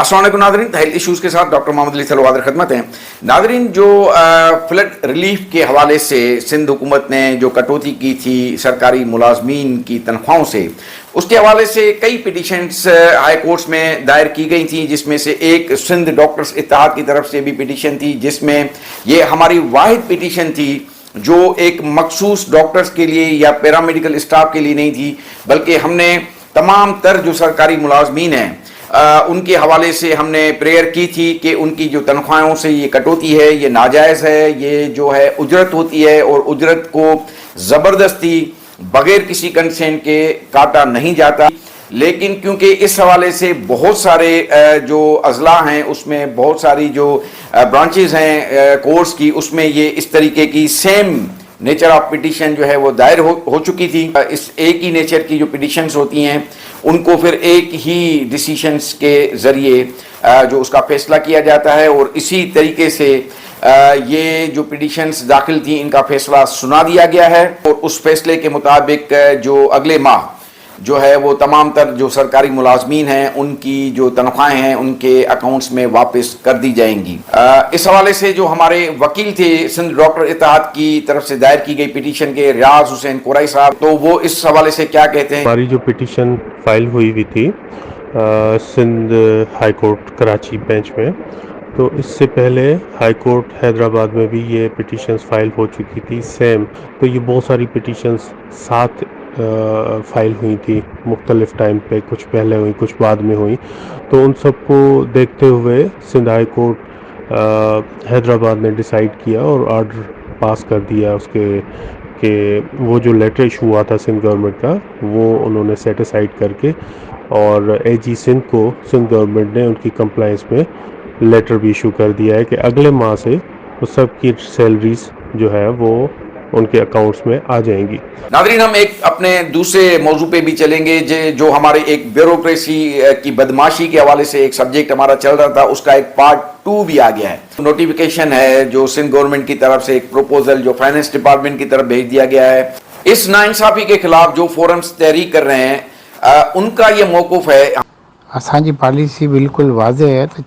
السلام علیکم ناظرین، ہیلتھ ایشوز کے ساتھ ڈاکٹر محمد علی سلوادر خدمت ہیں۔ ناظرین، جو فلڈ ریلیف کے حوالے سے سندھ حکومت نے جو کٹوتی کی تھی سرکاری ملازمین کی تنخواہوں سے، اس کے حوالے سے کئی پٹیشنز ہائی کورٹس میں دائر کی گئی تھیں، جس میں سے ایک سندھ ڈاکٹرز اتحاد کی طرف سے بھی پٹیشن تھی، جس میں یہ ہماری واحد پٹیشن تھی جو ایک مخصوص ڈاکٹرز کے لیے یا پیرامیڈیکل اسٹاف کے لیے نہیں تھی، بلکہ ہم نے تمام تر جو سرکاری ملازمین ہیں ان کے حوالے سے ہم نے پریئر کی تھی کہ ان کی جو تنخواہوں سے یہ کٹوتی ہے یہ ناجائز ہے، یہ جو ہے اجرت ہوتی ہے اور اجرت کو زبردستی بغیر کسی کنسینٹ کے کاٹا نہیں جاتا۔ لیکن کیونکہ اس حوالے سے بہت سارے جو اضلاع ہیں اس میں بہت ساری جو برانچز ہیں کورٹس کی، اس میں یہ اس طریقے کی سیم نیچر آف پٹیشن جو ہے وہ دائر ہو چکی تھی۔ اس ایک ہی نیچر کی جو پٹیشنز ہوتی ہیں ان کو پھر ایک ہی ڈیسیشنز کے ذریعے جو اس کا فیصلہ کیا جاتا ہے، اور اسی طریقے سے یہ جو پٹیشنز داخل تھیں ان کا فیصلہ سنا دیا گیا ہے، اور اس فیصلے کے مطابق جو اگلے ماہ جو ہے وہ تمام تر جو سرکاری ملازمین ہیں ان کی جو تنخواہیں ہیں ان کے اکاؤنٹس میں واپس کر دی جائیں گی۔ اس حوالے سے جو ہمارے وکیل تھے سندھ ڈاکٹر اتحاد کی طرف سے دائر کی گئی پٹیشن کے ریاض حسین قرائی صاحب، تو وہ اس حوالے سے کیا کہتے ہیں؟ ہماری جو پٹیشن فائل ہوئی ہوئی تھی Sindh high court Karachi bench میں، تو اس سے پہلے ہائی کورٹ حیدرآباد میں بھی یہ پٹیشنز فائل ہو چکی تھی سیم۔ تو یہ بہت ساری پٹیشنز ساتھ فائل ہوئی تھی مختلف ٹائم پہ، کچھ پہلے ہوئی کچھ بعد میں ہوئی، تو ان سب کو دیکھتے ہوئے سندھ ہائی کورٹ حیدرآباد نے ڈیسائیڈ کیا اور آرڈر پاس کر دیا اس کے کہ وہ جو لیٹر ایشو ہوا تھا سندھ گورنمنٹ کا وہ انہوں نے سیٹیسائیڈ کر کے، اور اے جی سندھ کو سندھ گورنمنٹ نے ان کی کمپلائنس میں لیٹر بھی ایشو کر دیا ہے کہ اگلے ماہ سے وہ سب کی سیلریز جو ہے وہ ان کے اکاؤنٹس میں آ جائیں گی۔ ناظرین، ہم ایک اپنے دوسرے موضوع پہ بھی چلیں گے جو ہمارے ایک بیوروکریسی کی بدماشی کے حوالے سے ایک سبجیکٹ ہمارا چل رہا تھا، اس کا ایک پارٹ 2 بھی آ گیا ہے۔ نوٹیفیکیشن ہے جو سندھ گورنمنٹ کی طرف سے ایک پروپوزل جو فائنانس ڈپارٹمنٹ کی طرف بھیج دیا گیا ہے، اس ناانصافی کے خلاف جو فورمز تحریک کر رہے ہیں ان کا یہ موقف ہے۔ اسان جی پالیسی بالکل واضح ہے تو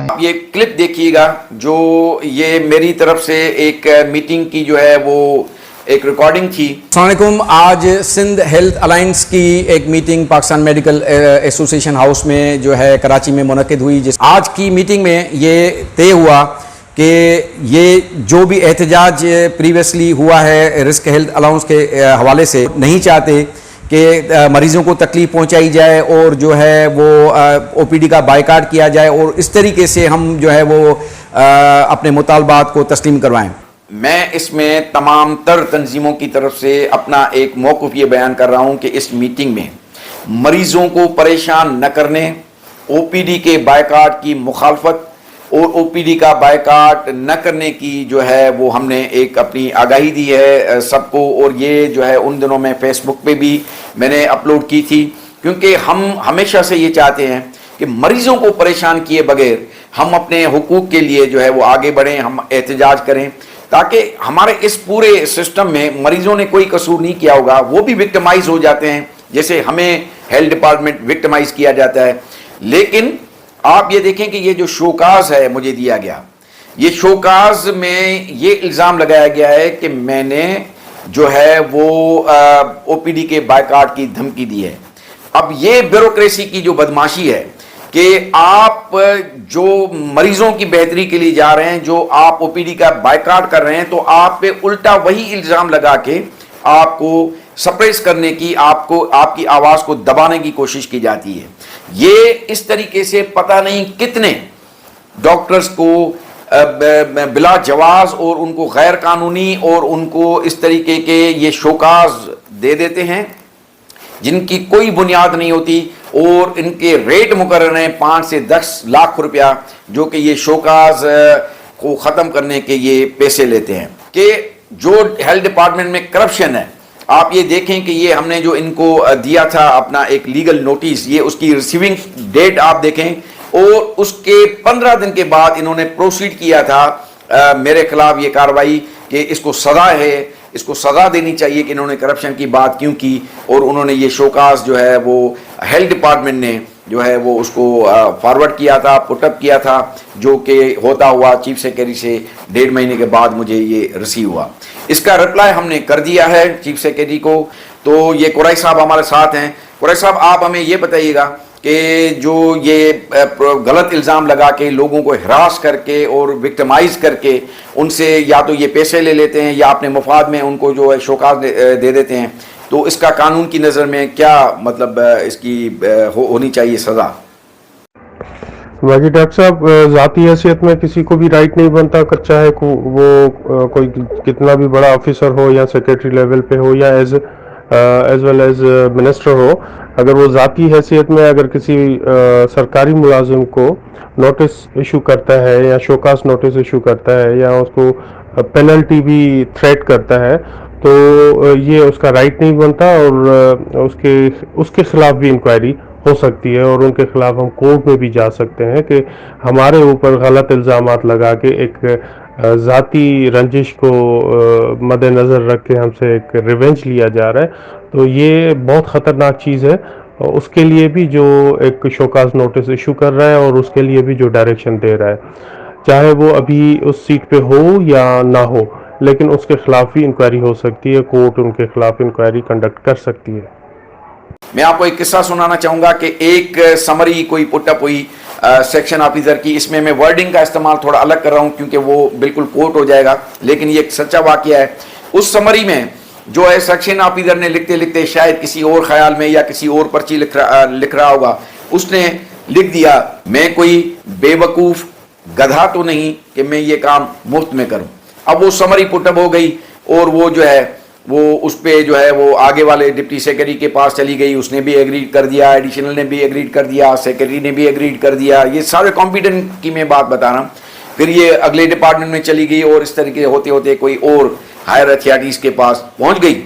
آپ یہ کلپ دیکھیے گا جو یہ میری طرف سے ایک میٹنگ کی جو ہے وہ ایک ریکارڈنگ تھی۔ السلام علیکم، آج سندھ ہیلتھ الائنس کی ایک meeting Pakistan medical association house میں جو ہے کراچی میں منعقد ہوئی، جس آج کی میٹنگ میں یہ طے ہوا کہ یہ جو بھی احتجاج پریویسلی ہوا ہے رسک ہیلتھ الاؤنس کے حوالے سے، نہیں چاہتے کہ مریضوں کو تکلیف پہنچائی جائے اور جو ہے وہ او پی ڈی کا بائیکاٹ کیا جائے، اور اس طریقے سے ہم جو ہے وہ اپنے مطالبات کو تسلیم کروائیں۔ میں اس میں تمام تر تنظیموں کی طرف سے اپنا ایک موقف یہ بیان کر رہا ہوں کہ اس میٹنگ میں مریضوں کو پریشان نہ کرنے، او پی ڈی کے بائیکاٹ کی مخالفت اور او پی ڈی کا بائیکاٹ نہ کرنے کی جو ہے وہ ہم نے ایک اپنی آگاہی دی ہے سب کو، اور یہ جو ہے ان دنوں میں فیس بک پہ بھی میں نے اپلوڈ کی تھی، کیونکہ ہم ہمیشہ سے یہ چاہتے ہیں کہ مریضوں کو پریشان کیے بغیر ہم اپنے حقوق کے لیے جو ہے وہ آگے بڑھیں، ہم احتجاج کریں، تاکہ ہمارے اس پورے سسٹم میں مریضوں نے کوئی قصور نہیں کیا ہوگا، وہ بھی وکٹمائز ہو جاتے ہیں جیسے ہمیں ہیلتھ ڈپارٹمنٹ وکٹمائز کیا جاتا ہے۔ لیکن آپ یہ دیکھیں کہ یہ جو شوکاز ہے مجھے دیا گیا، یہ شوکاز میں یہ الزام لگایا گیا ہے کہ میں نے جو ہے وہ او پی ڈی کے بائیکاٹ کی دھمکی دی ہے۔ اب یہ بیوروکریسی کی جو بدماشی ہے کہ آپ جو مریضوں کی بہتری کے لیے جا رہے ہیں، جو آپ او پی ڈی کا بائیکاٹ کر رہے ہیں، تو آپ پہ الٹا وہی الزام لگا کے آپ کو سپریس کرنے کی، آپ کی آواز کو دبانے کی کوشش کی جاتی ہے۔ یہ اس طریقے سے پتہ نہیں کتنے ڈاکٹرز کو بلا جواز اور ان کو غیر قانونی اور ان کو اس طریقے کے یہ شوکاز دے دیتے ہیں جن کی کوئی بنیاد نہیں ہوتی، اور ان کے ریٹ مقرر ہیں 5 سے 10 لاکھ روپیہ، جو کہ یہ شوکاز کو ختم کرنے کے یہ پیسے لیتے ہیں۔ کہ جو ہیلتھ ڈپارٹمنٹ میں کرپشن ہے، آپ یہ دیکھیں کہ یہ ہم نے جو ان کو دیا تھا اپنا ایک لیگل نوٹس، یہ اس کی ریسیونگ ڈیٹ آپ دیکھیں اور اس کے 15 دن کے بعد انہوں نے پروسیڈ کیا تھا میرے خلاف یہ کاروائی کہ اس کو سزا ہے، اس کو سزا دینی چاہیے کہ انہوں نے کرپشن کی بات کیوں کی، اور انہوں نے یہ شوکاز جو ہے وہ ہیلتھ ڈپارٹمنٹ نے جو ہے وہ اس کو فارورڈ کیا تھا، پٹ اپ کیا تھا، جو کہ ہوتا ہوا چیف سیکرٹری سے 1.5 مہینے کے بعد مجھے یہ ریسیو ہوا۔ اس کا رپلائی ہم نے کر دیا ہے چیف سیکرٹری کو۔ تو یہ قریشی صاحب ہمارے ساتھ ہیں۔ قریشی صاحب آپ ہمیں یہ بتائیے گا کہ جو یہ غلط الزام لگا کے لوگوں کو ہراس کر کے اور وکٹمائز کر کے ان سے یا تو یہ پیسے لے لیتے ہیں یا اپنے مفاد میں ان کو جو ہے شوکاز دے دیتے ہیں، تو اس کا قانون کی نظر میں کیا مطلب اس کی ہونی چاہیے سزا؟ باقی ڈاکٹر صاحب ذاتی حیثیت میں کسی کو بھی رائٹ نہیں بنتا، چاہے وہ کوئی کتنا بھی بڑا آفیسر ہو یا سیکرٹری لیول پہ ہو یا ایز ویل ایز منسٹر ہو، اگر وہ ذاتی حیثیت میں اگر کسی سرکاری ملازم کو نوٹس ایشو کرتا ہے یا شوکاس نوٹس ایشو کرتا ہے یا اس کو پینلٹی بھی تھریٹ کرتا ہے، تو یہ اس کا رائٹ نہیں بنتا، اور اس کے خلاف بھی انکوائری ہو سکتی ہے، اور ان کے خلاف ہم کورٹ میں بھی جا سکتے ہیں کہ ہمارے اوپر غلط الزامات لگا کے ایک ذاتی رنجش کو مد نظر رکھ کے ہم سے ایک ریونج لیا جا رہا ہے، تو یہ بہت خطرناک چیز ہے۔ اس کے لیے بھی جو ایک شوکاز نوٹس ایشو کر رہا ہے اور اس کے لیے بھی جو ڈائریکشن دے رہا ہے، چاہے وہ ابھی اس سیٹ پہ ہو یا نہ ہو، لیکن اس کے خلاف بھی انکوائری ہو سکتی ہے، کورٹ ان کے خلاف انکوائری کنڈکٹ کر سکتی ہے۔ میں آپ کو ایک قصہ سنانا چاہوں گا کہ ایک سمری کوئی پٹ اپ ہوئی سیکشن آفیسر کی، اس میں ورڈنگ کا استعمال تھوڑا الگ کر رہا ہوں کیونکہ وہ بالکل کوٹ ہو جائے گا، لیکن یہ ایک سچا واقعہ ہے۔ اس سمری میں جو ہے سیکشن آفیسر نے لکھتے لکھتے شاید کسی اور خیال میں یا کسی اور پرچی لکھ رہا ہوگا، اس نے لکھ دیا میں کوئی بے وقوف گدھا تو نہیں کہ میں یہ کام مفت میں کروں۔ اب وہ سمری پٹ اپ ہو گئی اور وہ جو ہے وہ اس پہ جو ہے وہ آگے والے ڈپٹی سیکرٹری کے پاس چلی گئی، اس نے بھی ایگریڈ کر دیا، ایڈیشنل نے بھی ایگریڈ کر دیا، سیکرٹری نے بھی ایگریڈ کر دیا، یہ سارے کمپیٹنٹ کی میں بات بتا رہا ہوں۔ پھر یہ اگلے ڈپارٹمنٹ میں چلی گئی اور اس طریقے ہوتے ہوتے کوئی اور ہائر اتھارٹیز کے پاس پہنچ گئی،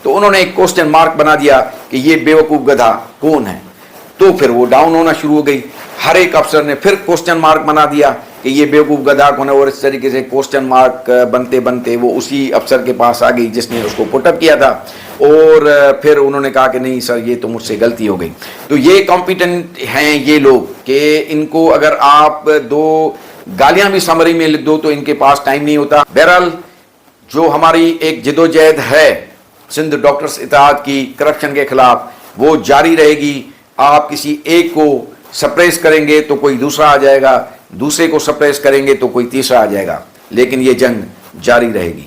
تو انہوں نے ایک کوسچن مارک بنا دیا کہ یہ بیوقوف گدھا کون ہے، تو پھر وہ ڈاؤن ہونا شروع ہو گئی۔ ہر ایک افسر نے پھر کوسچن مارک بنا دیا کہ یہ بیوقوف گدھا کون ہے، اور اس طریقے سے کوسچن مارک بنتے بنتے وہ اسی افسر کے پاس آ گئی جس نے اس کو پٹ اپ کیا تھا، اور پھر انہوں نے کہا کہ نہیں سر یہ تو مجھ سے غلطی ہو گئی۔ تو یہ کمپیٹنٹ ہیں یہ لوگ کہ ان کو اگر آپ 2 گالیاں بھی سمری میں لکھ دو تو ان کے پاس ٹائم نہیں ہوتا۔ بہرحال جو ہماری ایک جدوجہد ہے سندھ ڈاکٹرز اتحاد کی کرپشن کے خلاف وہ جاری رہے گی۔ آپ کسی ایک کو سپریس کریں گے تو کوئی دوسرا آ جائے گا، دوسرے کو سپریس کریں گے تو کوئی تیسرا آ جائے گا، لیکن یہ جنگ جاری رہے گی۔